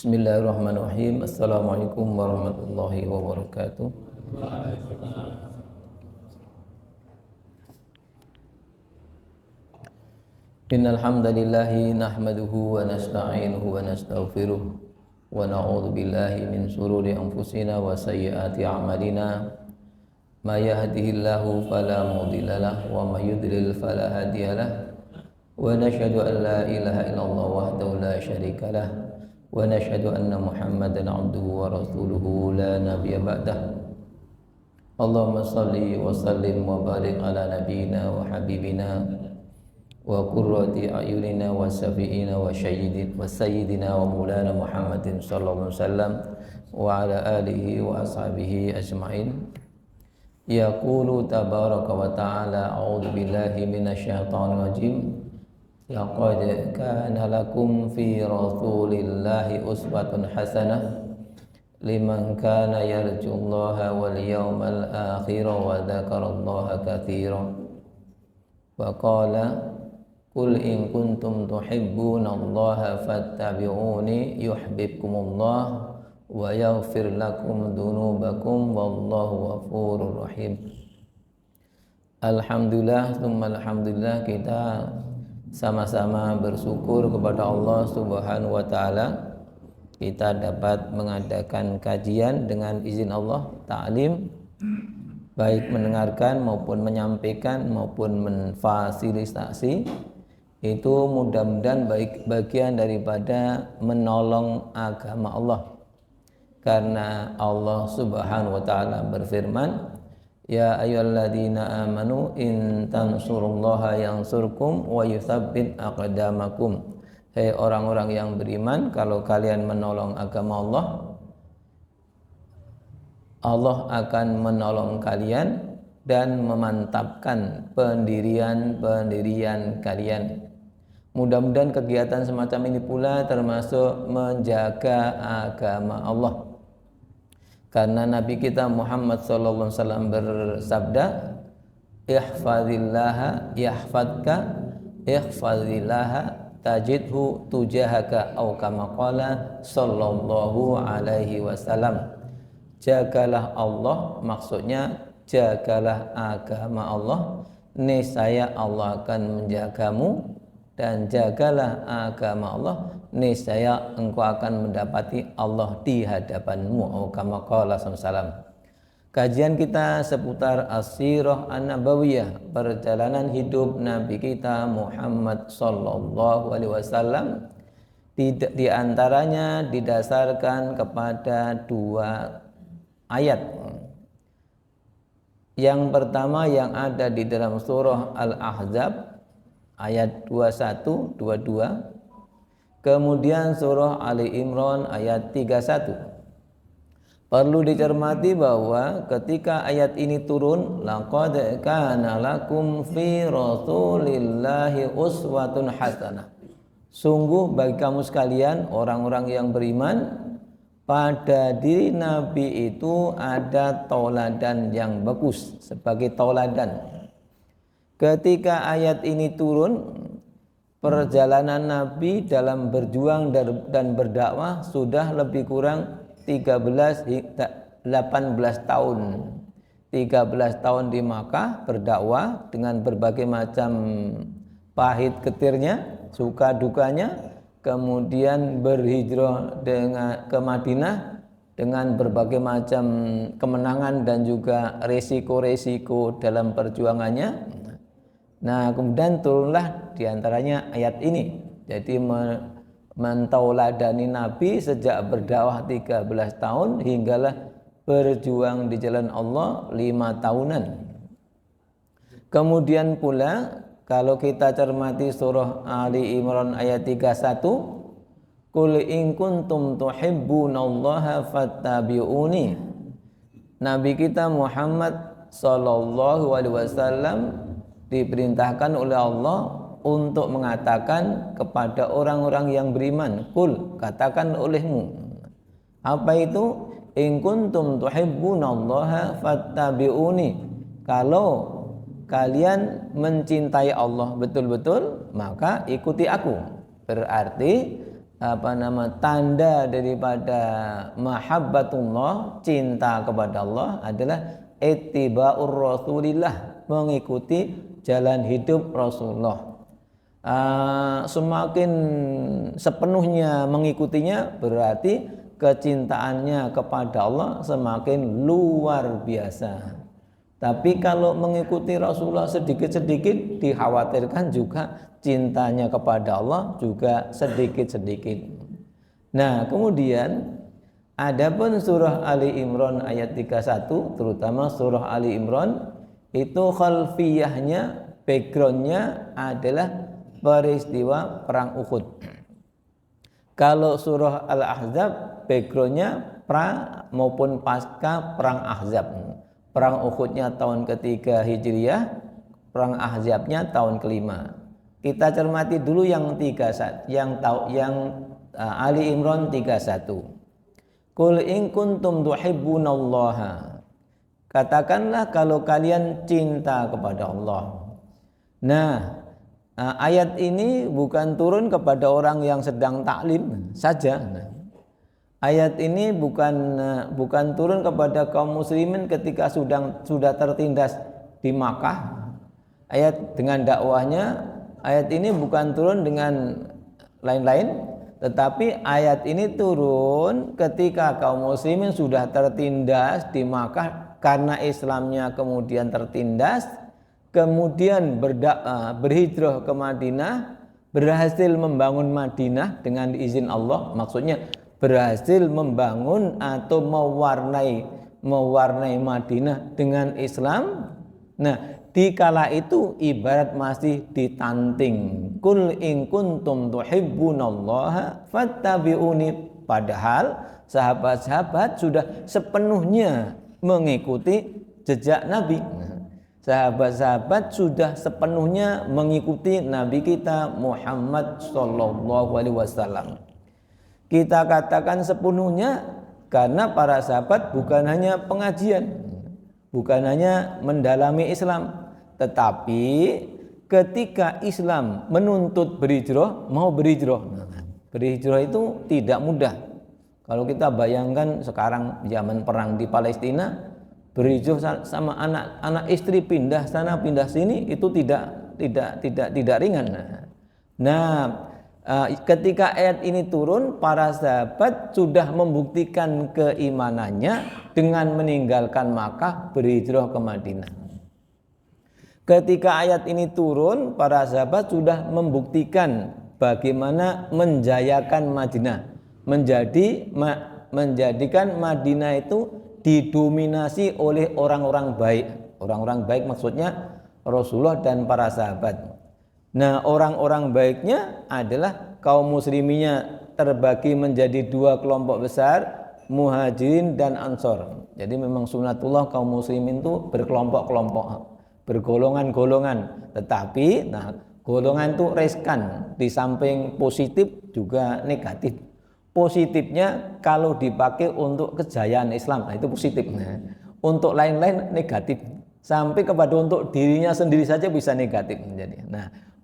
Bismillahirrahmanirrahim. Assalamualaikum warahmatullahi wabarakatuh. Innal hamdalillahi nahmaduhu wa nasta'inuhu wa nastaghfiruh wa na'udzu billahi min shururi anfusina wa sayyiati a'malina. May yahdihillahu fala mudhillalah wa may yudlil fala hadiyalah. Wa nashhadu an la ilaha illallah wahdahu la syarikalah. Wa nashhadu anna Muhammadan 'abduhu wa rasuluhu la nabiyya ba'dah. Allahumma shalli wa sallim wa barik ala nabiyyina wa habibina wa qurrati a'yunina wa safiina wa sayyidina wa maulana Muhammadin sallallahu alaihi wasallam wa ala alihi wa ashabihi ajma'in. Yaqulu tabaraka wa ta'ala a'udzu billahi minasyaitonir rajim. Laqad kana lakum fi rasulillahi uswatun hasanah liman kana yarjullaha wal yawmal akhir wa dzakarallaha katsiran. Wa qala qul in kuntum tuhibbunallaha fattabi'uni yuhibbukumullah wa yaghfir lakum dzunubakum wallahu ghafurur rahim. Alhamdulillah, tsumma alhamdulillah, kita sama-sama bersyukur kepada Allah Subhanahu wa taala. Kita dapat mengadakan kajian dengan izin Allah, ta'lim, baik mendengarkan maupun menyampaikan maupun memfasilitasi. Itu mudah-mudahan baik bagian daripada menolong agama Allah. Karena Allah Subhanahu wa taala berfirman, ya ayyuhalladzina amanu in tansurullaha yansurkum wa yutsabbit aqdamakum. Hei orang-orang yang beriman, kalau kalian menolong agama Allah, Allah akan menolong kalian dan memantapkan pendirian kalian. Mudah-mudahan kegiatan semacam ini pula termasuk menjaga agama Allah. Karena Nabi kita Muhammad sallallahu alaihi wasallam bersabda, ihfazillaha yahfadka, ihfazillaha tajidhu tujahaka, atau kama qala sallallahu alaihi wasallam. Jagalah Allah, maksudnya jagalah agama Allah, niscaya Allah akan menjagamu, dan jagalah agama Allah, niscaya engkau akan mendapati Allah di hadapanmu. Kama qala sallallahu. Kajian kita seputar as-sirah an-nabawiyah, perjalanan hidup Nabi kita Muhammad sallallahu alaihi wasallam, di antaranya didasarkan kepada dua ayat. Yang pertama yang ada di dalam surah Al-Ahzab ayat 21, 22. Kemudian surah Ali Imran ayat 31. Perlu dicermati bahwa ketika ayat ini turun, laqad kana lakum fi rasulillahi uswatun hasanah. Sungguh bagi kamu sekalian orang-orang yang beriman, pada diri Nabi itu ada tauladan yang bagus, sebagai tauladan. Ketika ayat ini turun, perjalanan Nabi dalam berjuang dan berdakwah sudah lebih kurang 18 tahun. 13 tahun di Makkah berdakwah dengan berbagai macam pahit getirnya, suka dukanya, kemudian berhijrah ke Madinah dengan berbagai macam kemenangan dan juga resiko-resiko dalam perjuangannya. Nah, kemudian turunlah diantaranya ayat ini. Jadi mentauladani Nabi sejak berdakwah 13 tahun hinggalah berjuang di jalan Allah 5 tahunan. Kemudian pula kalau kita cermati surah Ali Imran ayat 31, qul in kuntum tuhibbunallaha fattabi'uni. Nabi kita Muhammad sallallahu alaihi wasallam diperintahkan oleh Allah untuk mengatakan kepada orang-orang yang beriman, qul, katakan olehmu. Apa itu? In kuntum tuhibbunallaha fattabi'uni. Kalau kalian mencintai Allah betul-betul, maka ikuti aku. Berarti tanda daripada mahabbatullah, cinta kepada Allah adalah ittiba'ur rasulillah, mengikuti jalan hidup Rasulullah. Semakin sepenuhnya mengikutinya berarti kecintaannya kepada Allah semakin luar biasa. Tapi kalau mengikuti Rasulullah sedikit-sedikit, dikhawatirkan juga cintanya kepada Allah juga sedikit-sedikit. Nah, kemudian adapun surah Ali Imran ayat 31, terutama surah Ali Imran itu khalfiyahnya, backgroundnya adalah peristiwa perang Uhud. Kalau surah Al-Ahzab backgroundnya pra maupun pasca perang Ahzab. Perang Uhudnya tahun ketiga Hijriyah, perang Ahzabnya tahun kelima. Kita cermati dulu yang Ali Imran 31. Qul in kuntum tuhibbunallaha. Katakanlah kalau kalian cinta kepada Allah. Nah, ayat ini bukan turun kepada orang yang sedang taklim saja. Ayat ini bukan turun kepada kaum muslimin ketika sudah tertindas di Makkah. Ayat dengan dakwahnya, ayat ini bukan turun dengan lain-lain, tetapi ayat ini turun ketika kaum muslimin sudah tertindas di Makkah karena Islamnya kemudian tertindas, kemudian berhijrah ke Madinah, berhasil membangun Madinah dengan izin Allah, maksudnya berhasil membangun atau mewarnai Madinah dengan Islam. Nah, di kala itu ibarat masih ditanting. Qul in kuntum tuhibbunallaha fattabi'uni. Padahal sahabat-sahabat sudah sepenuhnya mengikuti jejak Nabi. Sahabat-sahabat sudah sepenuhnya mengikuti Nabi kita Muhammad sallallahu alaihi wasallam. Kita katakan sepenuhnya karena para sahabat bukan hanya pengajian, bukan hanya mendalami Islam, tetapi ketika Islam menuntut berhijrah, mau berhijrah. Berhijrah itu tidak mudah. Kalau kita bayangkan sekarang zaman perang di Palestina, berhijrah sama anak istri pindah sana pindah sini itu tidak ringan. Nah, ketika ayat ini turun, para sahabat sudah membuktikan keimanannya dengan meninggalkan Makkah, berhijrah ke Madinah. Ketika ayat ini turun, para sahabat sudah membuktikan bagaimana menjayakan Madinah, menjadikan Madinah itu didominasi oleh orang-orang baik. Orang-orang baik maksudnya Rasulullah dan para sahabat. Nah, orang-orang baiknya adalah kaum musliminnya terbagi menjadi dua kelompok besar, muhajirin dan ansor. Jadi memang sunatullah kaum muslimin itu berkelompok-kelompok, bergolongan-golongan. Tetapi golongan itu riskan, di samping positif juga negatif. Positifnya kalau dipakai untuk kejayaan Islam, itu positif. Untuk lain-lain negatif. Sampai kepada untuk dirinya sendiri saja bisa negatif menjadi.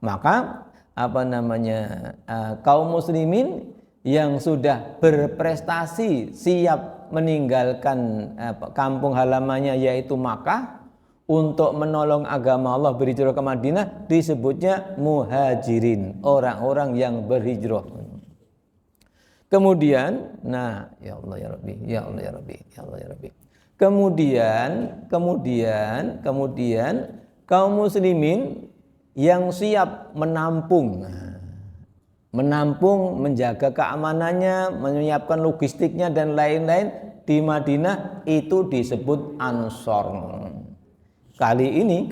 Maka kaum muslimin yang sudah berprestasi siap meninggalkan kampung halamannya yaitu Makkah untuk menolong agama Allah, berhijrah ke Madinah, disebutnya muhajirin, orang-orang yang berhijrah. Kemudian, ya Allah ya Rabbi, ya Allah ya Rabbi, ya Allah ya Rabbi. Kemudian kaum muslimin yang siap menampung, menjaga keamanannya, menyiapkan logistiknya dan lain-lain di Madinah itu disebut Ansor. Kali ini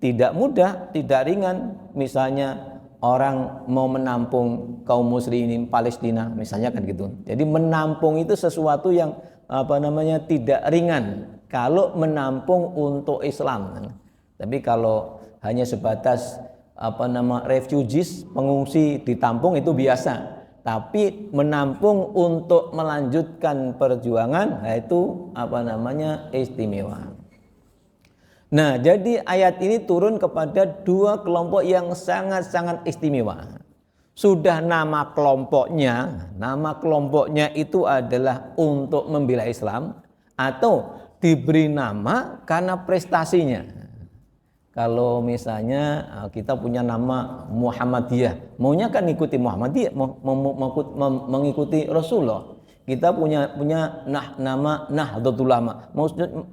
tidak mudah, tidak ringan. Misalnya orang mau menampung kaum muslimin Palestina, misalnya kan gitu. Jadi menampung itu sesuatu yang tidak ringan kalau menampung untuk Islam. Tapi kalau hanya sebatas refugees, pengungsi ditampung itu biasa. Tapi menampung untuk melanjutkan perjuangan, itu istimewa. Nah, jadi ayat ini turun kepada dua kelompok yang sangat-sangat istimewa. Sudah nama kelompoknya itu adalah untuk membela Islam atau diberi nama karena prestasinya. Kalau misalnya kita punya nama Muhammadiyah, maunya kan ikuti Muhammadiyah, mengikuti Rasulullah. Kita punya nama Nahdlatul Ulama.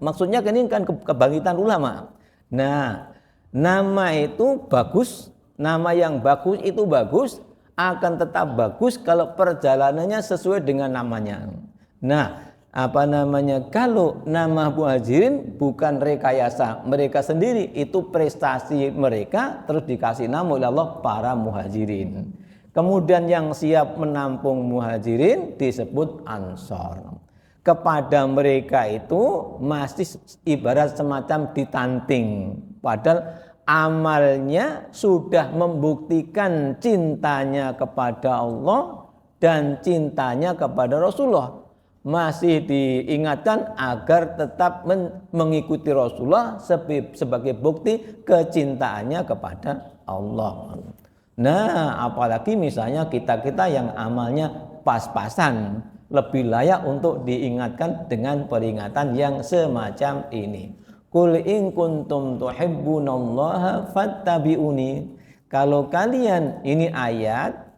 Maksudnya kan ini kan kebangkitan ulama. Nah, nama itu bagus, nama yang bagus itu bagus, akan tetap bagus kalau perjalanannya sesuai dengan namanya. Nah, kalau nama Muhajirin bukan rekayasa mereka sendiri, itu prestasi mereka terus dikasih nama oleh Allah para Muhajirin. Kemudian yang siap menampung Muhajirin disebut Ansor. Kepada mereka itu masih ibarat semacam ditanting, padahal amalnya sudah membuktikan cintanya kepada Allah dan cintanya kepada Rasulullah. Masih diingatkan agar tetap mengikuti Rasulullah sebagai bukti kecintaannya kepada Allah. Nah, apalagi misalnya kita yang amalnya pas-pasan, lebih layak untuk diingatkan dengan peringatan yang semacam ini. Qul in kuntum tuhibbunallaha fattabi'uni. Kalau kalian, ini ayat,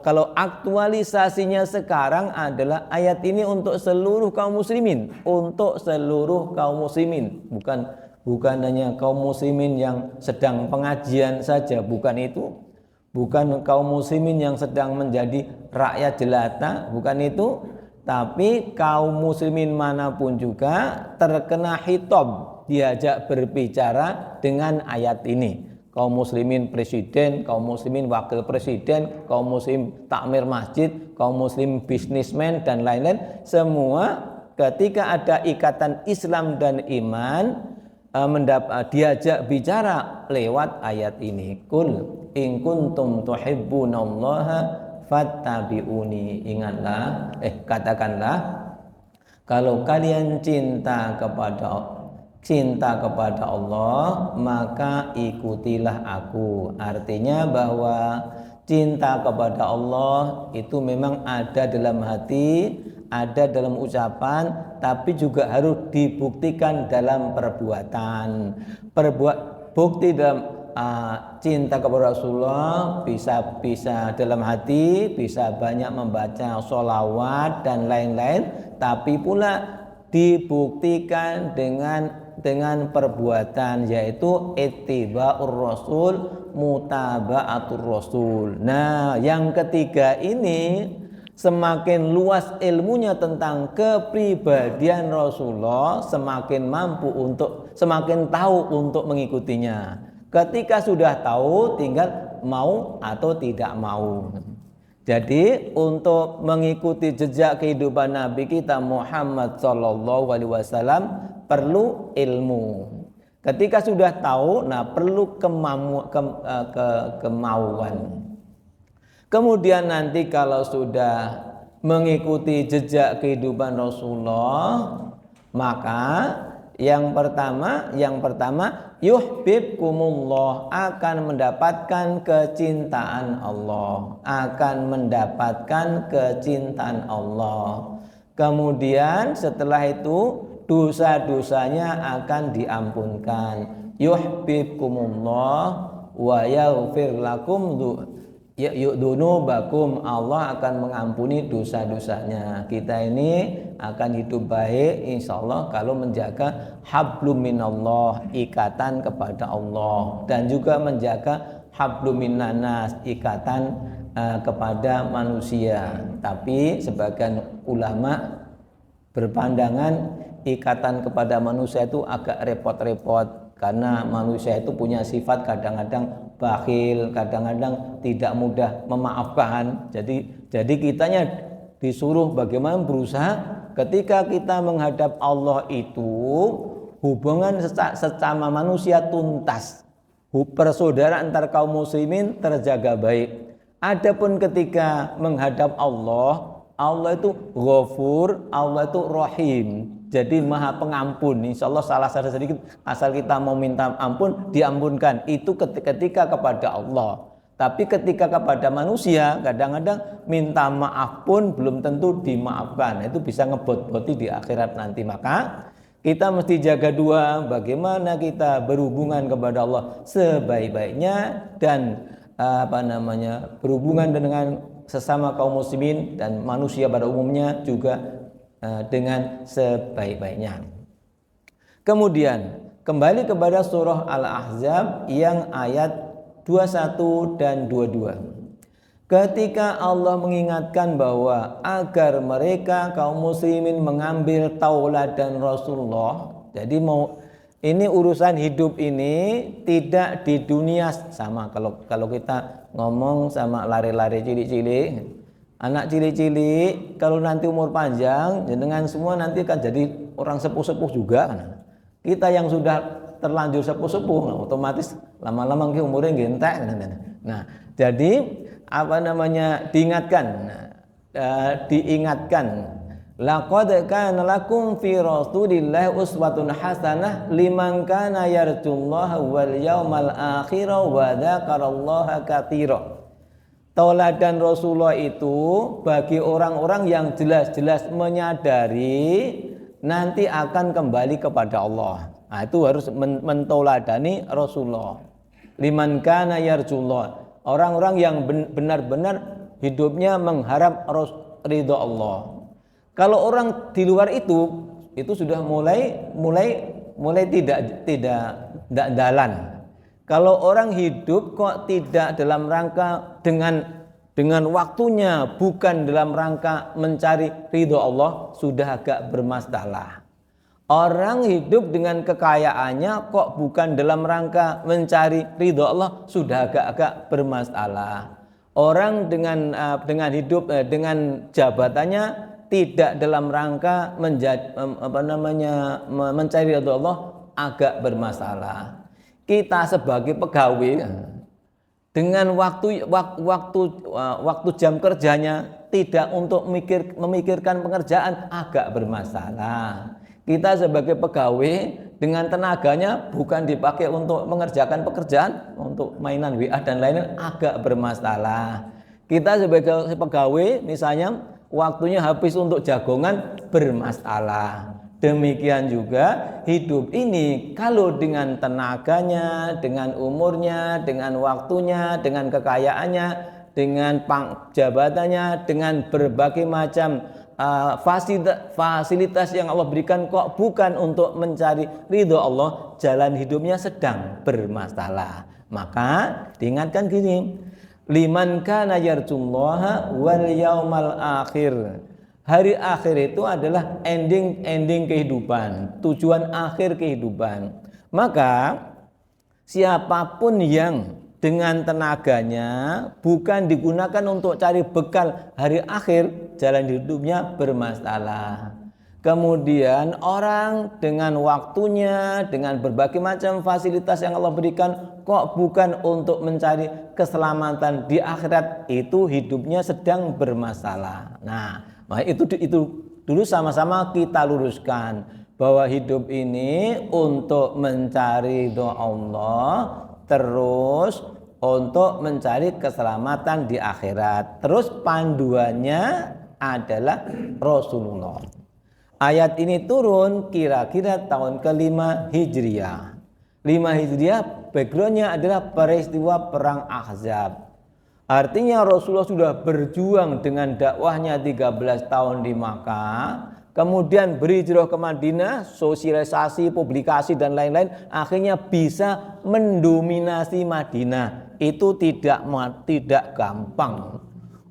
kalau aktualisasinya sekarang adalah ayat ini untuk seluruh kaum muslimin, bukan hanya kaum muslimin yang sedang pengajian saja, bukan itu, bukan kaum muslimin yang sedang menjadi rakyat jelata, bukan itu, tapi kaum muslimin manapun juga terkena khitab, diajak berbicara dengan ayat ini. Kaum muslimin presiden, kaum muslimin wakil presiden, kaum muslim takmir masjid, kaum muslim bisnismen dan lain-lain, semua ketika ada ikatan Islam dan iman diajak bicara lewat ayat ini. Qul in kuntum tuhibbunallaha fattabi'uni. Ingatlah, katakanlah, kalau kalian cinta kepada Allah, maka ikutilah aku. Artinya bahwa cinta kepada Allah itu memang ada dalam hati, ada dalam ucapan, tapi juga harus dibuktikan dalam perbuatan. Bukti dalam cinta kepada Rasulullah bisa dalam hati, bisa banyak membaca sholawat dan lain-lain, tapi pula dibuktikan dengan perbuatan, yaitu ittiba'ur rasul, mutaba'atur rasul. Nah, yang ketiga ini semakin luas ilmunya tentang kepribadian Rasulullah, semakin tahu untuk mengikutinya. Ketika sudah tahu, tinggal mau atau tidak mau. Jadi untuk mengikuti jejak kehidupan Nabi kita Muhammad SAW perlu ilmu. Ketika sudah tahu, perlu kemauan. Kemudian nanti kalau sudah mengikuti jejak kehidupan Rasulullah, maka yang pertama yuhibbukumullah, akan mendapatkan kecintaan Allah, Kemudian setelah itu dosa-dosanya akan diampunkan. Yuhibbukumullah wa yaghfir lakum dunubakum, Allah akan mengampuni dosa-dosanya. Kita ini akan hidup baik insyaallah kalau menjaga hablum minallah, ikatan kepada Allah, dan juga menjaga hablum minannas, ikatan kepada manusia. Tapi sebagian ulama berpandangan ikatan kepada manusia itu agak repot-repot, karena manusia itu punya sifat kadang-kadang bakhil, kadang-kadang tidak mudah memaafkan. Jadi kitanya disuruh bagaimana berusaha ketika kita menghadap Allah itu hubungan sesama manusia tuntas, persaudaraan antar kaum muslimin terjaga baik. Adapun ketika menghadap Allah itu Ghafur, Allah itu Rahim, jadi Maha Pengampun. Insyaallah salah sedikit asal kita mau minta ampun diampunkan. Itu ketika kepada Allah. Tapi ketika kepada manusia, kadang-kadang minta maaf pun belum tentu dimaafkan. Itu bisa ngebot-boti di akhirat nanti. Maka kita mesti jaga dua, bagaimana kita berhubungan kepada Allah sebaik-baiknya dan berhubungan dengan sesama kaum muslimin dan manusia pada umumnya juga dengan sebaik-baiknya. Kemudian kembali kepada surah Al-Ahzab yang ayat 21 dan 22. Ketika Allah mengingatkan bahwa agar mereka kaum muslimin mengambil tauladan Rasulullah. Jadi ini urusan hidup ini tidak di dunia sama. Kalau kita ngomong sama lari-lari cilik-cilik, anak cilik-cilik kalau nanti umur panjang, jenengan semua nanti akan jadi orang sepuh-sepuh juga. Kita yang sudah terlanjur sepuh-sepuh, otomatis lama-lama umurnya gentek. Nah, jadi diingatkan, laqad kana lakum fi rasulillahi uswatun hasanah liman kana yarjullaha wal yaumal akhir wa dzakarallaha katsira. Tauladan Rasulullah itu bagi orang-orang yang jelas-jelas menyadari nanti akan kembali kepada Allah. Nah, itu harus mentauladani Rasulullah. Liman kana yarjullah, orang-orang yang benar-benar hidupnya mengharap ridha Allah. Kalau orang di luar itu sudah mulai tidak jalan. Kalau orang hidup kok tidak dalam rangka dengan waktunya, bukan dalam rangka mencari ridha Allah, sudah agak bermasalah. Orang hidup dengan kekayaannya kok bukan dalam rangka mencari ridha Allah, sudah agak-agak bermasalah. Orang dengan hidup dengan jabatannya tidak dalam rangka mencari ridha Allah, agak bermasalah. Kita sebagai pegawai dengan waktu jam kerjanya tidak untuk memikirkan pekerjaan, agak bermasalah. Kita sebagai pegawai dengan tenaganya bukan dipakai untuk mengerjakan pekerjaan, untuk mainan WA dan lain-lain, agak bermasalah. Kita sebagai pegawai misalnya waktunya habis untuk jagongan, bermasalah. Demikian juga hidup ini kalau dengan tenaganya, dengan umurnya, dengan waktunya, dengan kekayaannya, dengan jabatannya, dengan berbagai macam fasilitas yang Allah berikan kok bukan untuk mencari ridho Allah, jalan hidupnya sedang bermasalah. Maka diingatkan gini, liman kana yarjullaha wal yaumal akhir. Hari akhir itu adalah ending kehidupan, tujuan akhir kehidupan. Maka siapapun yang dengan tenaganya bukan digunakan untuk cari bekal hari akhir, jalan hidupnya bermasalah. Kemudian orang dengan waktunya, dengan berbagai macam fasilitas yang Allah berikan kok bukan untuk mencari keselamatan di akhirat, itu hidupnya sedang bermasalah. Nah, itu dulu sama-sama kita luruskan bahwa hidup ini untuk mencari doa Allah, terus untuk mencari keselamatan di akhirat. Terus panduannya adalah Rasulullah. Ayat ini turun kira-kira tahun ke-5 Hijriah. 5 Hijriah backgroundnya adalah peristiwa perang Ahzab. Artinya Rasulullah sudah berjuang dengan dakwahnya 13 tahun di Makkah. Kemudian berhijrah ke Madinah, sosialisasi, publikasi dan lain-lain, akhirnya bisa mendominasi Madinah. Itu tidak gampang.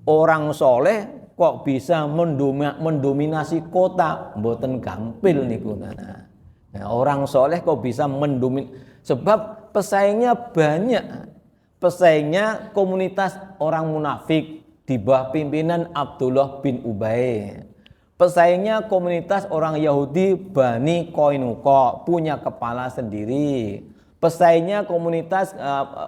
Orang soleh kok bisa mendominasi kota, mboten gampil niku. Nah, orang soleh kok bisa mendominasi, sebab pesaingnya banyak. Pesaingnya komunitas orang munafik di bawah pimpinan Abdullah bin Ubay. Pesaingnya komunitas orang Yahudi Bani Qainuqa, punya kepala sendiri. Pesaingnya komunitas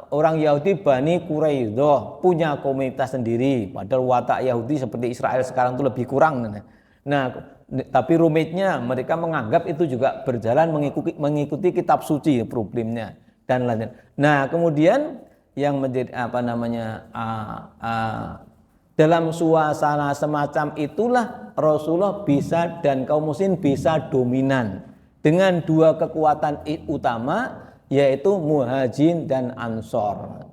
orang Yahudi Bani Quraidah, punya komunitas sendiri. Padahal watak Yahudi seperti Israel sekarang itu lebih kurang. Nah, tapi rumitnya mereka menganggap itu juga berjalan mengikuti kitab suci, problemnya dan lain-lain. Nah, kemudian yang menjadi dalam suasana semacam itulah Rasulullah bisa dan kaum muslimin bisa dominan dengan dua kekuatan utama, yaitu Muhajirin dan Ansor.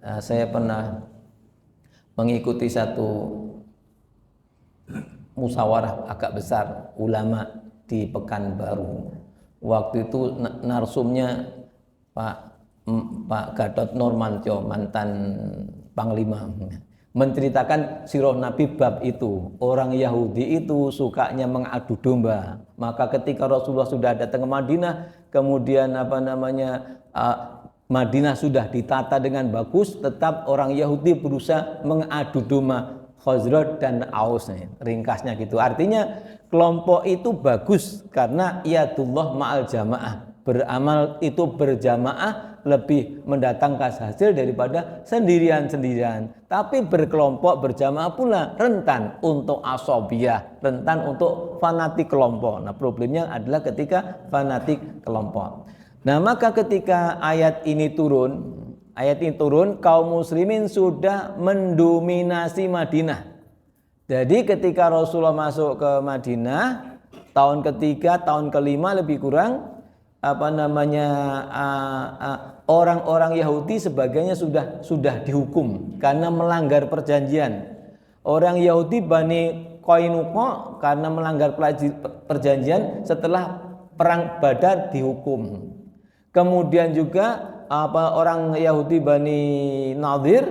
Saya pernah mengikuti satu musyawarah agak besar ulama di Pekanbaru. Waktu itu narsumnya Pak Gatot Nurmantyo, mantan Panglima, menceritakan sirah Nabi bab itu. Orang Yahudi itu sukanya mengadu domba. Maka ketika Rasulullah sudah datang ke Madinah, kemudian Madinah sudah ditata dengan bagus, tetap orang Yahudi berusaha mengadu domba Khazraj dan Aus. Ringkasnya gitu. Artinya kelompok itu bagus karena yadullah ma'al jamaah. Beramal itu berjamaah lebih mendatangkan hasil daripada sendirian-sendirian. Tapi berkelompok berjamaah pula rentan untuk asobiyah, rentan untuk fanatik kelompok. Nah, problemnya adalah ketika fanatik kelompok. Nah, maka ketika ayat ini turun, kaum muslimin sudah mendominasi Madinah. Jadi ketika Rasulullah masuk ke Madinah, tahun ketiga, tahun kelima lebih kurang, orang-orang Yahudi sebagainya sudah dihukum karena melanggar perjanjian. Orang Yahudi Bani Qainuqa karena melanggar perjanjian setelah perang Badar dihukum. Kemudian juga orang Yahudi Bani Nadir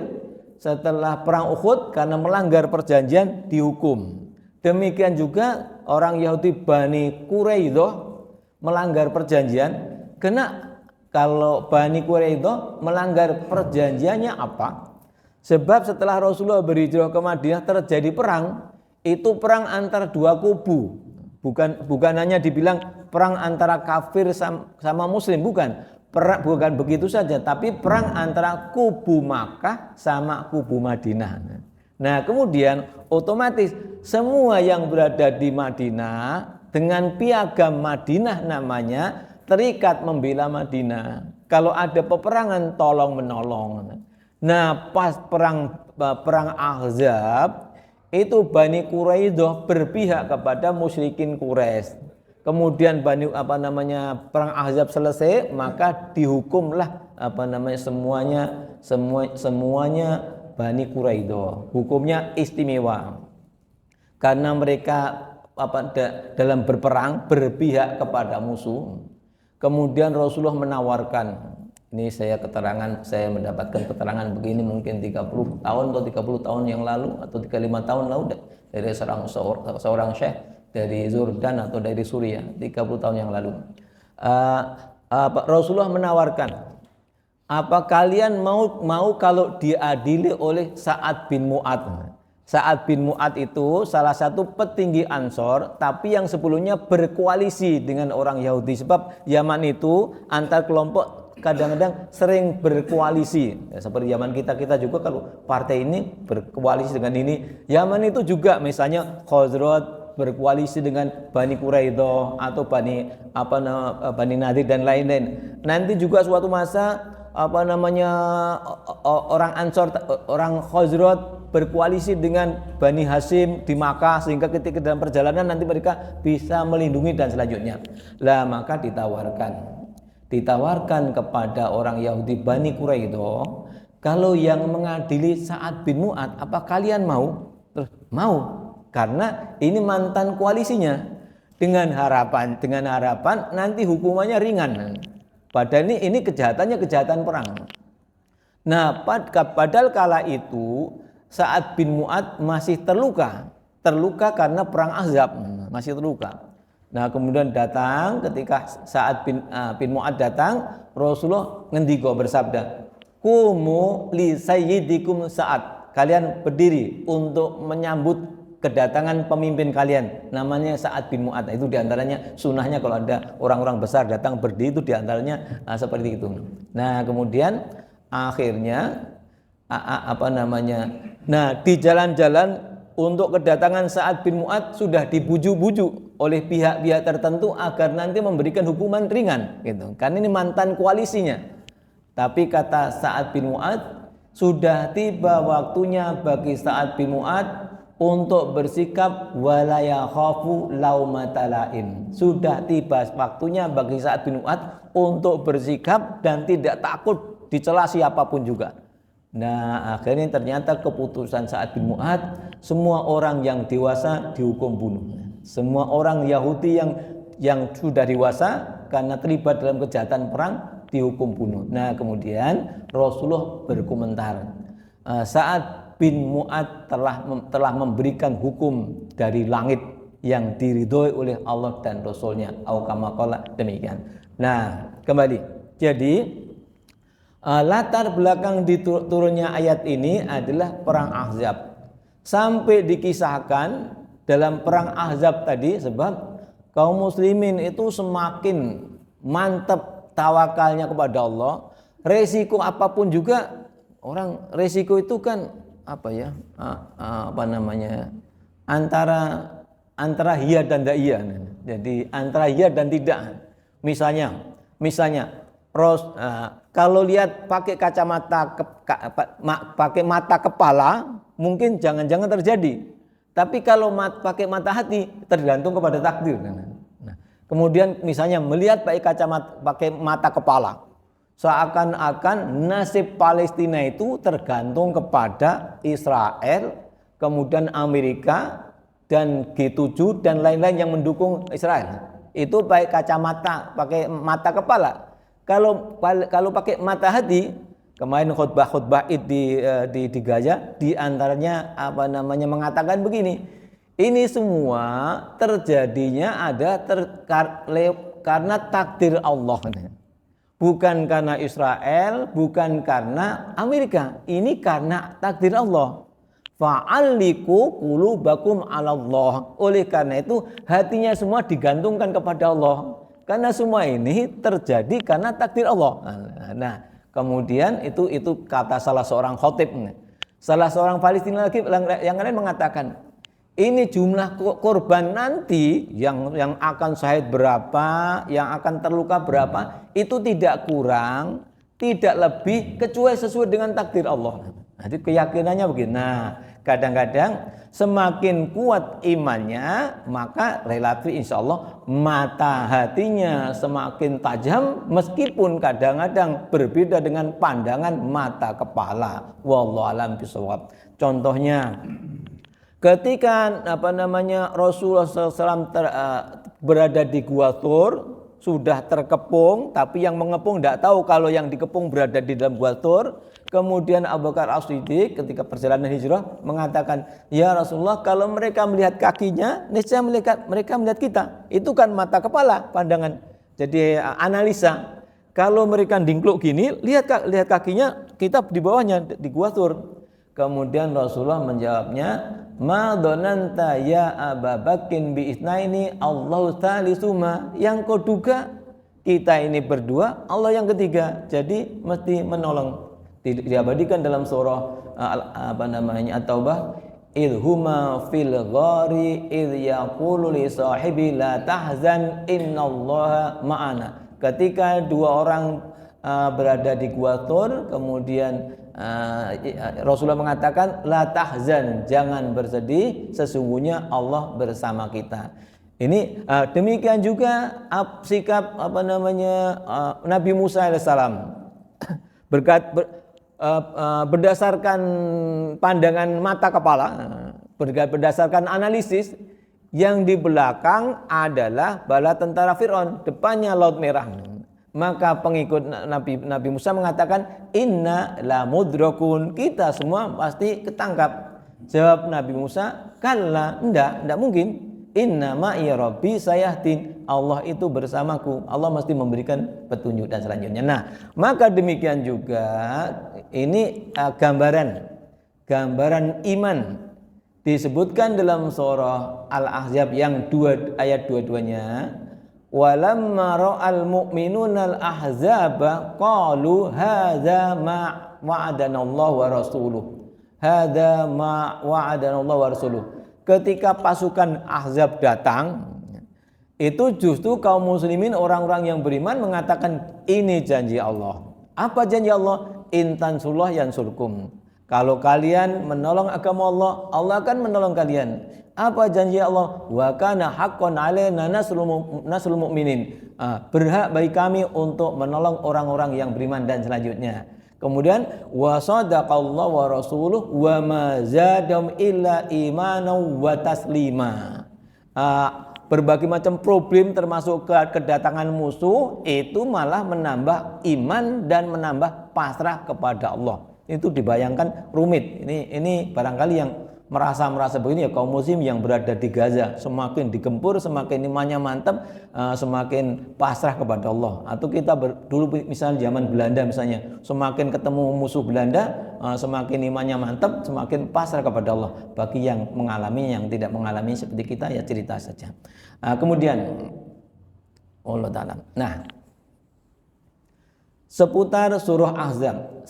setelah perang Uhud karena melanggar perjanjian dihukum. Demikian juga orang Yahudi Bani Quraidah melanggar perjanjian. Karena kalau Bani Quraidah melanggar perjanjiannya apa? Sebab setelah Rasulullah berhijrah ke Madinah terjadi perang. Itu perang antara dua kubu. Bukan hanya dibilang perang antara kafir sama muslim, bukan begitu saja, tapi perang antara kubu Makkah sama kubu Madinah. Nah, kemudian otomatis semua yang berada di Madinah dengan piagam Madinah namanya terikat membela Madinah. Kalau ada peperangan tolong menolong. Nah, pas perang Ahzab itu Bani Quraidah berpihak kepada musyrikin Quraisy. Kemudian perang Ahzab selesai, maka dihukumlah semuanya Bani Quraidah. Hukumnya istimewa. Karena mereka dalam berperang berpihak kepada musuh. Kemudian Rasulullah menawarkan, ini saya mendapatkan keterangan begini mungkin 30 tahun atau 30 tahun yang lalu atau 35 tahun lalu dari seorang syekh dari Jordan atau dari Suriah 30 tahun yang lalu. Rasulullah menawarkan, apa kalian mau kalau diadili oleh Sa'ad bin Mu'adz? Sa'ad bin Mu'adz itu salah satu petinggi Ansor, tapi yang sebelumnya berkoalisi dengan orang Yahudi. Sebab Yaman itu antar kelompok kadang-kadang sering berkoalisi. Ya, seperti Yaman kita juga kalau partai ini berkoalisi dengan ini. Yaman itu juga misalnya Khazraj berkoalisi dengan Bani Quraidah atau Bani Nadir dan lain-lain. Nanti juga suatu masa orang Ansor, orang Khazraj berkoalisi dengan Bani Hashim di Makkah, sehingga ketika dalam perjalanan nanti mereka bisa melindungi dan selanjutnya. Lah maka ditawarkan kepada orang Yahudi Bani Quraidah, kalau yang mengadili Sa'ad bin Mu'adz, apa kalian mau? Terus mau, karena ini mantan koalisinya, dengan harapan nanti hukumannya ringan. Padahal ini kejahatannya kejahatan perang. Nah, padahal kala itu Sa'ad bin Mu'adz masih terluka karena perang Ahzab, masih terluka. Nah, kemudian ketika Sa'ad bin Mu'adz datang, Rasulullah ngendika bersabda, "Qumu li sayyidikum Sa'ad." Kalian berdiri untuk menyambut kedatangan pemimpin kalian, namanya Sa'ad bin Mu'adz. Itu diantaranya sunnahnya kalau ada orang-orang besar datang berdiri, itu diantaranya seperti itu. Nah, kemudian akhirnya nah, di jalan-jalan untuk kedatangan Sa'ad bin Mu'adz sudah dibujuk-bujuk oleh pihak-pihak tertentu agar nanti memberikan hukuman ringan gitu. Karena ini mantan koalisinya. Tapi kata Sa'ad bin Mu'adz, sudah tiba waktunya bagi Sa'ad bin Mu'adz untuk bersikap wala yakhafu laumata laim. Sudah tiba waktunya bagi Sa'ad bin Mu'adz untuk bersikap dan tidak takut dicela siapapun juga. Nah, akhirnya ternyata keputusan Sa'ad bin Mu'adz, semua orang yang dewasa dihukum bunuh. Semua orang Yahudi yang sudah dewasa karena terlibat dalam kejahatan perang dihukum bunuh. Nah, kemudian Rasulullah berkomentar, Sa'ad bin Mu'adz telah memberikan hukum dari langit yang diridhoi oleh Allah dan Rasulnya. Au kama qala, demikian. Nah, kembali. Jadi latar belakang turunnya ayat ini adalah perang Ahzab. Sampai dikisahkan dalam perang Ahzab tadi, sebab kaum muslimin itu semakin mantap tawakalnya kepada Allah, resiko apapun juga. Orang resiko itu kan antara iya dan tidak iya. Jadi antara iya dan tidak. Misalnya kalau lihat pakai kacamata pakai mata kepala mungkin jangan-jangan terjadi. Tapi kalau pakai mata hati tergantung kepada takdir. Kemudian misalnya melihat pakai mata kepala, seakan-akan nasib Palestina itu tergantung kepada Israel, kemudian Amerika dan G7 dan lain-lain yang mendukung Israel. Itu pakai kacamata, pakai mata kepala. Kalau pakai mata hati, kemarin khutbah Id di Gaza, di antaranya mengatakan begini. Ini semua terjadinya karena takdir Allah. Bukan karena Israel, bukan karena Amerika. Ini karena takdir Allah. Fa'alliku qulubakum 'ala Allah. Oleh karena itu hatinya semua digantungkan kepada Allah. Karena semua ini terjadi karena takdir Allah. Nah, kemudian itu kata salah seorang khatib. Salah seorang Palestina lagi yang lain mengatakan, ini jumlah korban nanti yang akan syahid berapa, yang akan terluka berapa, itu tidak kurang, tidak lebih, kecuali sesuai dengan takdir Allah. Jadi keyakinannya begini. Nah, kadang-kadang semakin kuat imannya, maka relatif insya Allah mata hatinya semakin tajam, meskipun kadang-kadang berbeda dengan pandangan mata kepala. Wallahu a'lam bishawab. Contohnya, ketika Rasulullah SAW berada di Gua Thur, sudah terkepung, tapi yang mengepung tidak tahu kalau yang dikepung berada di dalam Gua Thur. Kemudian Abu Bakar As-Siddiq ketika perjalanan hijrah mengatakan, ya Rasulullah, kalau mereka melihat kakinya, niscaya mereka melihat kita. Itu kan mata kepala, pandangan. Jadi analisa. Kalau mereka dingkluk gini, lihat kakinya, kita di bawahnya di Gua Thur. Kemudian Rasulullah menjawabnya, ma dhananta ya Abu Bakrin bi itsnaini Allahu tsalisuma. Yang kau duga kita ini berdua, Allah yang ketiga. Jadi mesti menolong. Diabadikan dalam surah At-Taubah, idhuma fil ghari idh yaqulu li sahibi la tahzan innallaha ma'ana. Ketika dua orang berada di Gua Thur, kemudian Rasulullah mengatakan la tahzan, jangan bersedih, sesungguhnya Allah bersama kita. Ini demikian juga sikap Nabi Musa alaihissalam. Berdasarkan pandangan mata kepala, berdasarkan analisis, yang di belakang adalah bala tentara Fir'aun, depannya Laut Merah. Maka pengikut Nabi Musa mengatakan, inna la mudrakun, kita semua pasti ketangkap. Jawab Nabi Musa, kalla, enggak mungkin. Inna ma'i rabbi sayahdin, Allah itu bersamaku, Allah mesti memberikan petunjuk dan selanjutnya. Nah, maka demikian juga ini gambaran iman disebutkan dalam surah Al-Ahzab yang ayat 22-nya. Walamma ra'al mu'minuna al-ahzaba qalu hadza ma wa'adana Allah wa rasuluh. Hadza ma wa'adana Allah wa rasuluh. Ketika pasukan Ahzab datang, itu justru kaum muslimin, orang-orang yang beriman mengatakan ini janji Allah. Apa janji Allah? In tansurullah yansurkum. Kalau kalian menolong agama Allah, Allah akan menolong kalian. Apa janji Allah? Wa kana haqqan 'alaina nasrul mu'minin. Berhak bagi kami untuk menolong orang-orang yang beriman dan selanjutnya. Kemudian wa sadaqallahu wa rasuluhu wa ma zadahum illa imanan wa taslima. Berbagai macam problem termasuk kedatangan musuh itu malah menambah iman dan menambah pasrah kepada Allah. Itu dibayangkan rumit. Ini barangkali yang merasa begini ya, kaum muslim yang berada di Gaza, semakin digempur, semakin imannya mantap, semakin pasrah kepada Allah. Atau kita dulu misalnya zaman Belanda misalnya, semakin ketemu musuh Belanda, semakin imannya mantap, semakin pasrah kepada Allah. Bagi yang mengalami, yang tidak mengalami seperti kita ya cerita saja. Kemudian Allah Ta'ala. Nah, seputar surah Ahzab,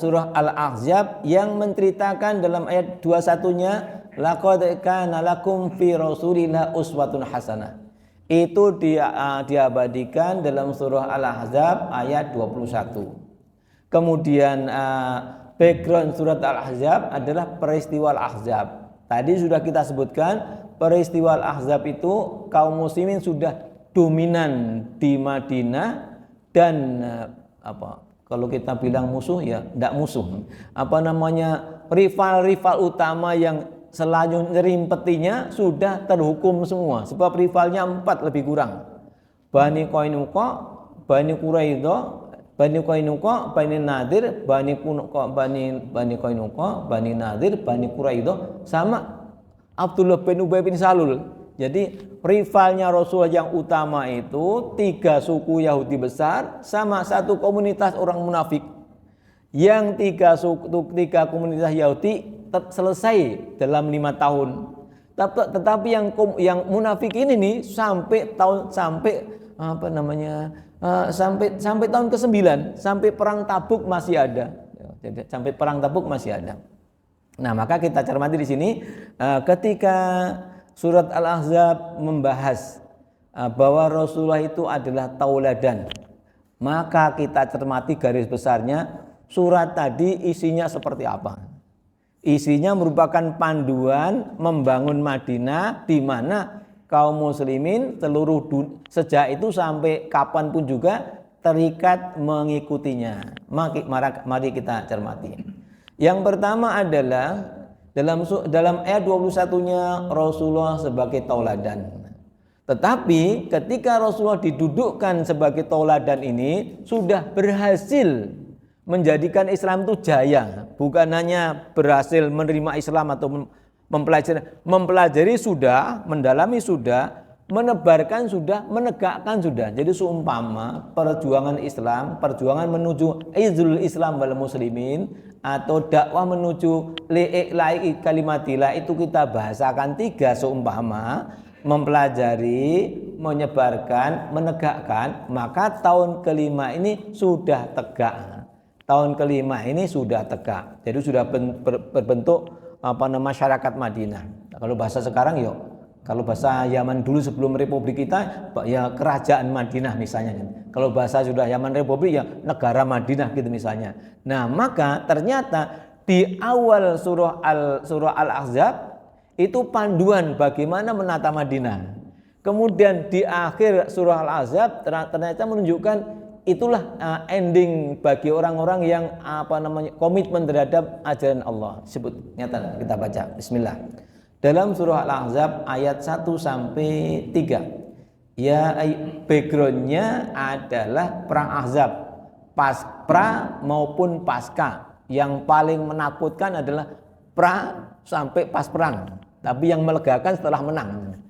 surah Al-Ahzab yang menceritakan dalam ayat 21-nya laqad kana lakum fi rasulillah uswatun hasanah. Itu diabadikan dalam surah Al-Ahzab ayat 21. Kemudian background surat Al-Ahzab adalah peristiwa Al-Ahzab. Tadi sudah kita sebutkan peristiwa Al-Ahzab itu kaum muslimin sudah dominan di Madinah. Dan kalau kita bilang musuh ya tidak musuh, rival utama yang selalu nyerimpetinya sudah terhukum semua, sebab rivalnya 4 lebih kurang. Bani Qainuqa, Bani Quraidah, Bani Qainuqa, Bani Nadir, Bani Qainuqa, Bani Nadir, Bani Quraidah, sama Abdullah bin Ubay bin Salul. Jadi rivalnya Rasulullah yang utama itu 3 suku Yahudi besar sama 1 komunitas orang munafik. Yang 3 komunitas Yahudi selesai dalam 5 tahun. Tetapi yang munafik ini nih sampai tahun ke-9, sampai perang Tabuk masih ada. Sampai perang Tabuk masih ada. Nah, maka kita cermati di sini ketika surat Al-Ahzab membahas bahwa Rasulullah itu adalah tauladan, maka kita cermati garis besarnya surat tadi isinya seperti apa. Isinya merupakan panduan membangun Madinah di mana kaum muslimin seluruh sejak itu sampai kapanpun juga terikat mengikutinya. Mari kita cermati. Yang pertama adalah dalam ayat 21-nya Rasulullah sebagai tauladan. Tetapi ketika Rasulullah didudukkan sebagai tauladan ini sudah berhasil menjadikan Islam itu jaya. Bukan hanya berhasil menerima Islam atau mempelajari sudah, mendalami sudah, menebarkan sudah, menegakkan sudah. Jadi seumpama perjuangan Islam, perjuangan menuju izul Islam wal muslimin atau dakwah menuju li'i'la'i kalimatillah itu kita bahasakan 3 seumpama mempelajari, menyebarkan, menegakkan, maka tahun kelima ini sudah tegak. Tahun kelima ini sudah tegak. Jadi sudah berbentuk masyarakat Madinah. Kalau bahasa sekarang yuk, kalau bahasa zaman dulu sebelum Republik kita ya kerajaan Madinah misalnya. Kalau bahasa sudah zaman Republik ya negara Madinah gitu misalnya. Nah, maka ternyata di awal surah Al-Ahzab itu panduan bagaimana menata Madinah. Kemudian di akhir surah Al-Ahzab ternyata menunjukkan itulah ending bagi orang-orang yang komitmen terhadap ajaran Allah. Sebut nyata kita baca. Bismillah. Dalam surah Al-Ahzab ayat 1 sampai 3. Ya, backgroundnya adalah perang Ahzab, pra maupun pasca. Yang paling menakutkan adalah pra sampai pas perang, tapi yang melegakan setelah menang.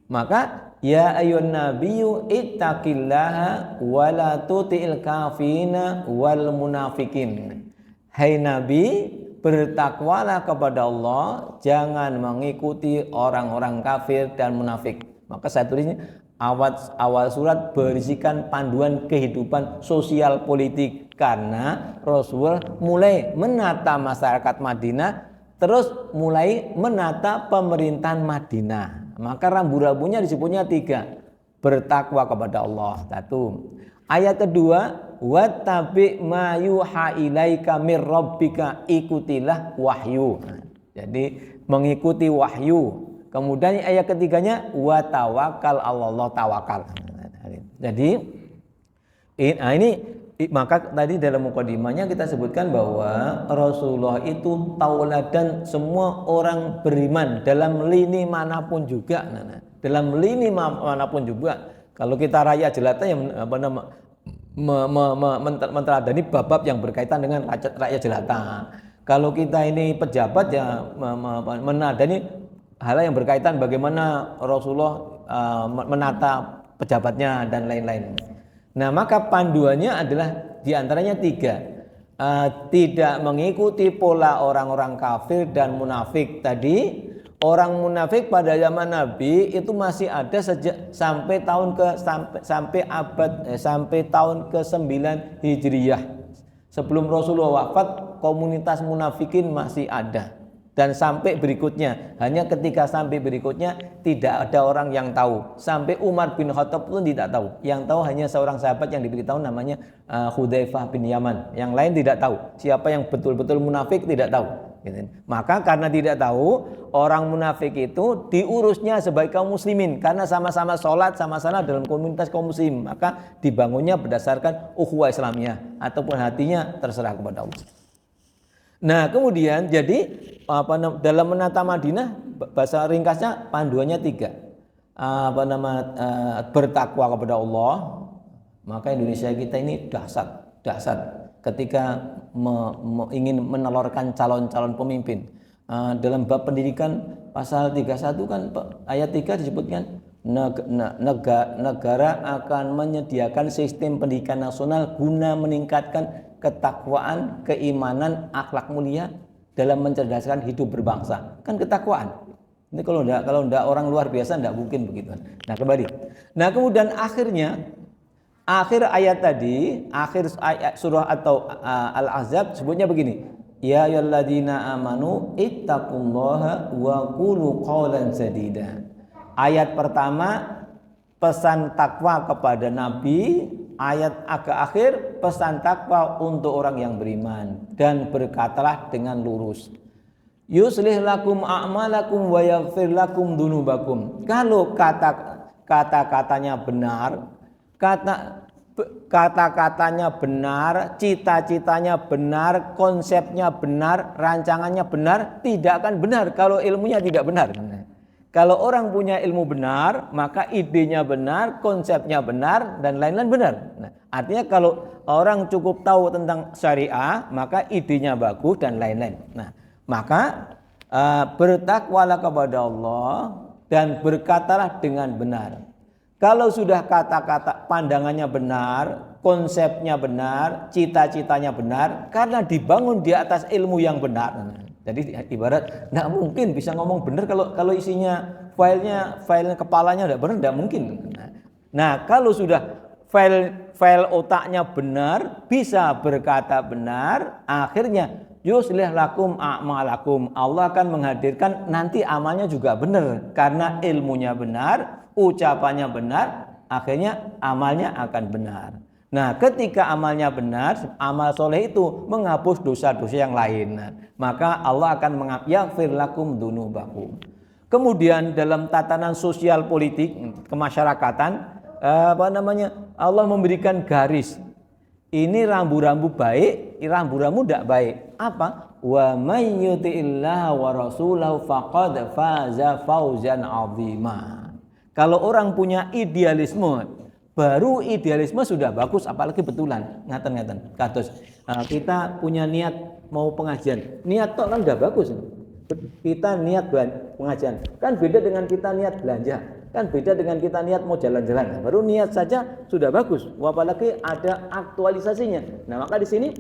Maka ya ayyuhan nabiyyu ittaqillaha wa la tuti'il kafirina wal munafikin. Hai Nabi, bertakwalah kepada Allah, jangan mengikuti orang-orang kafir dan munafik. Maka saya tulisnya awal surat berisikan panduan kehidupan sosial politik karena Rasul mulai menata masyarakat Madinah, terus mulai menata pemerintahan Madinah. Maka rambu-rambunya disebutnya 3. Bertakwa kepada Allah, 1. Ayat kedua, wattabi ma yuha ilaika mir rabbika, ikutilah wahyu. Jadi mengikuti wahyu. Kemudian ayat ketiganya, wa tawakkal Allah, tawakal. Jadi ini maka tadi dalam mukadimahnya kita sebutkan bahwa Rasulullah itu tauladan semua orang beriman dalam lini manapun juga. Dalam lini manapun juga. Kalau kita rakyat jelata yang menteladani bab-bab yang berkaitan dengan rakyat jelata. Kalau kita ini pejabat ya meneladani hal yang berkaitan bagaimana Rasulullah menata pejabatnya dan lain-lain. Nah, maka panduannya adalah diantaranya 3. Tidak mengikuti pola orang-orang kafir dan munafik tadi. Orang munafik pada zaman Nabi itu masih ada sejak sampai tahun ke-9 Hijriyah. Sebelum Rasulullah wafat, komunitas munafikin masih ada. Dan sampai berikutnya, hanya ketika sampai berikutnya tidak ada orang yang tahu. Sampai Umar bin Khattab pun tidak tahu. Yang tahu hanya seorang sahabat yang diberitahu namanya Hudzaifah bin Yaman. Yang lain tidak tahu. Siapa yang betul-betul munafik tidak tahu. Maka karena tidak tahu, orang munafik itu diurusnya sebagai kaum muslimin. Karena sama-sama sholat, sama-sama dalam komunitas kaum muslim. Maka dibangunnya berdasarkan ukhuwah Islamiyah. Ataupun hatinya terserah kepada Allah. Nah, kemudian jadi dalam menata Madinah, bahasa ringkasnya panduannya 3. Bertakwa kepada Allah. Maka Indonesia kita ini dahsyat ketika ingin menelurkan calon-calon pemimpin. Dalam bab pendidikan pasal 31 kan ayat 3 disebutkan negara akan menyediakan sistem pendidikan nasional guna meningkatkan ketakwaan, keimanan, akhlak mulia dalam mencerdaskan hidup berbangsa. Kan ketakwaan. Ini kalau enggak orang luar biasa enggak mungkin begitu. Nah, kembali. Nah, kemudian akhir ayat tadi, akhir ayat surah atau Al-Ahzab sebutnya begini. Ya ayyuhalladzina amanu ittaqullaha wa qulu qawlan sadida. Ayat pertama pesan takwa kepada Nabi. Ayat agak akhir pesan takwa untuk orang yang beriman dan berkatalah dengan lurus. Yuslih lakum a'malakum wa yaghfir lakum dzunubakum. Kalau kata-katanya benar, kata-katanya benar, cita-citanya benar, konsepnya benar, rancangannya benar, tidak akan benar kalau ilmunya tidak benar. Kalau orang punya ilmu benar, maka idenya benar, konsepnya benar, dan lain-lain benar. Nah, artinya kalau orang cukup tahu tentang syariah, maka idenya bagus dan lain-lain. Nah, maka bertakwalah kepada Allah dan berkatalah dengan benar. Kalau sudah kata-kata pandangannya benar, konsepnya benar, cita-citanya benar, karena dibangun di atas ilmu yang benar. Jadi ibarat nggak mungkin bisa ngomong benar kalau isinya file kepalanya nggak benar, nggak mungkin. Nah, kalau sudah file otaknya benar, bisa berkata benar, akhirnya yuslih lakum a'malakum. Allah akan menghadirkan nanti amalnya juga benar karena ilmunya benar, ucapannya benar, akhirnya amalnya akan benar. Nah, ketika amalnya benar, amal soleh itu menghapus dosa-dosa yang lain. Nah, maka Allah akan yaghfir lakum dzunubakum. Kemudian dalam tatanan sosial politik kemasyarakatan, Allah memberikan garis. Ini rambu-rambu baik, rambu-rambu tidak baik. Apa? Wa may yuti'illah wa rasulahu faqad faza fauzan 'azima. Kalau orang punya idealisme, baru idealisme sudah bagus, apalagi betulan. Ngaten-ngaten. Kados kita punya niat mau pengajian. Niat tok kan udah bagus. Kita niat pengajian. Kan beda dengan kita niat belanja. Kan beda dengan kita niat mau jalan-jalan. Baru niat saja sudah bagus. Apalagi ada aktualisasinya. Nah, maka di sini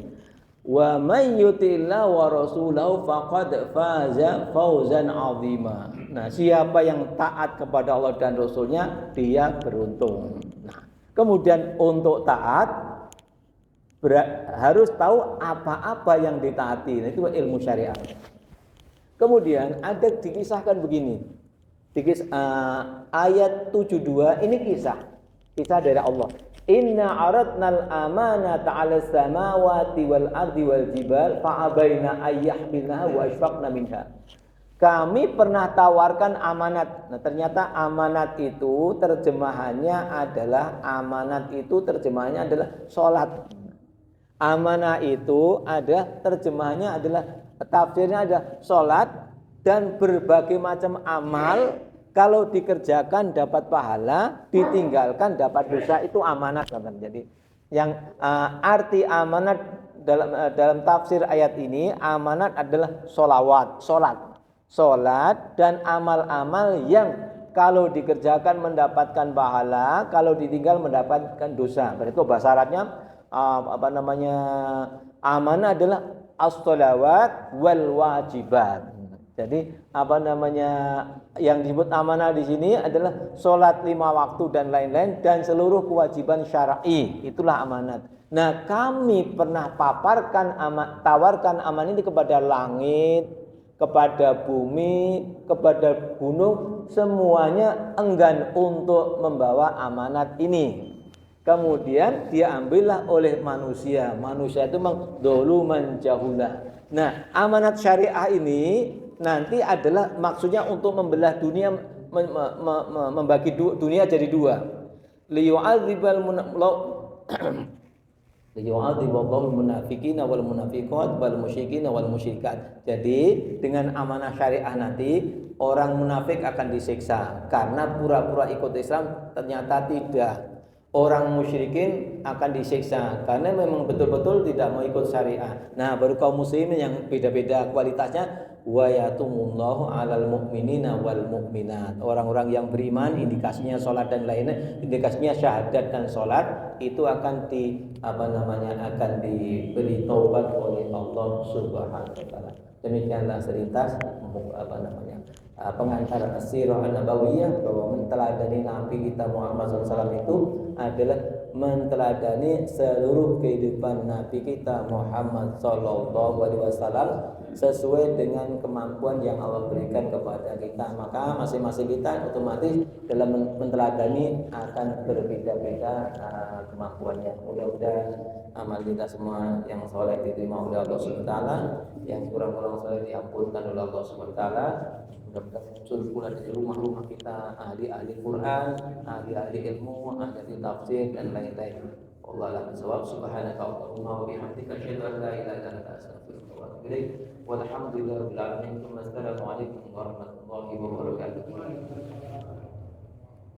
wa may yuti'illah wa rasulahu faqad faza fauzan 'azima. Nah, siapa yang taat kepada Allah dan Rasulnya, dia beruntung. Nah, kemudian untuk taat harus tahu apa-apa yang ditaati. Nah, itu ilmu syariat. Kemudian ada dikisahkan begini. Ayat 72 ini kisah dari Allah. Inna aradnal amanata 'alas samawati wal ardi wal jibal fa'abaina ayyahmilnaha wa asfaqna minha. Kami pernah tawarkan amanat. Nah, ternyata amanat itu terjemahannya adalah salat. Amanah itu ada terjemahannya adalah tafsirnya ada salat dan berbagai macam amal. Kalau dikerjakan dapat pahala, ditinggalkan dapat dosa, itu amanat. Jadi yang arti amanat dalam tafsir ayat ini, amanat adalah solat dan amal-amal yang kalau dikerjakan mendapatkan pahala, kalau ditinggal mendapatkan dosa. Berarti bahasa Arabnya amanah adalah as-shalawat wal wajibat. Jadi yang disebut amanah di sini adalah sholat 5 waktu dan lain-lain dan seluruh kewajiban syar'i, itulah amanat. Nah, kami pernah tawarkan amanah ini kepada langit, kepada bumi, kepada gunung, semuanya enggan untuk membawa amanat ini. Kemudian diambillah oleh manusia. Manusia itu doluman jahulah. Nah, amanat syariah ini nanti adalah maksudnya untuk membelah dunia, membagi dunia jadi dua. Liyu'adziballahu munafiqina wal munafiqat wal musyrikina wal musyrikat. Jadi dengan amanah syariah nanti orang munafik akan disiksa karena pura-pura ikut Islam ternyata tidak. Orang musyrikin akan disiksa karena memang betul-betul tidak mau ikut syariah. Nah, baru kaum muslimin yang beda-beda kualitasnya, wa yatumullahu 'alal mu'minina wal mu'minat. Orang-orang yang beriman, indikasinya salat dan lainnya, indikasinya syahadat dan salat, itu akan akan diberi taubat oleh Allah Subhanahu wa taala. Demikianlah selintas pengantar sirah an-nabawiyah, bahwa menteladani Nabi kita Muhammad SAW itu adalah menteladani seluruh kehidupan Nabi kita Muhammad SAW sesuai dengan kemampuan yang Allah berikan kepada kita. Maka masing-masing kita otomatis dalam menteladani akan berbeda-beda kemampuannya. Mudah-mudahan amal kita semua yang soleh diterima oleh Allah SWT, yang kurang-kurang soleh diampunkan oleh Allah SWT. Mudah-mudahan muncul pula dari rumah-rumah kita ahli-ahli Quran, ahli-ahli ilmu, ahli tafsir dan lain-lain. Wallahu a'lam bishawab. Subhanaka Allahumma wa bihamdika asyhadu an la ilaha illa anta astaghfiruka wa atubu ilaik. Walhamdulillahirabbil alamin. Assalamualaikum warahmatullahi wabarakatuh.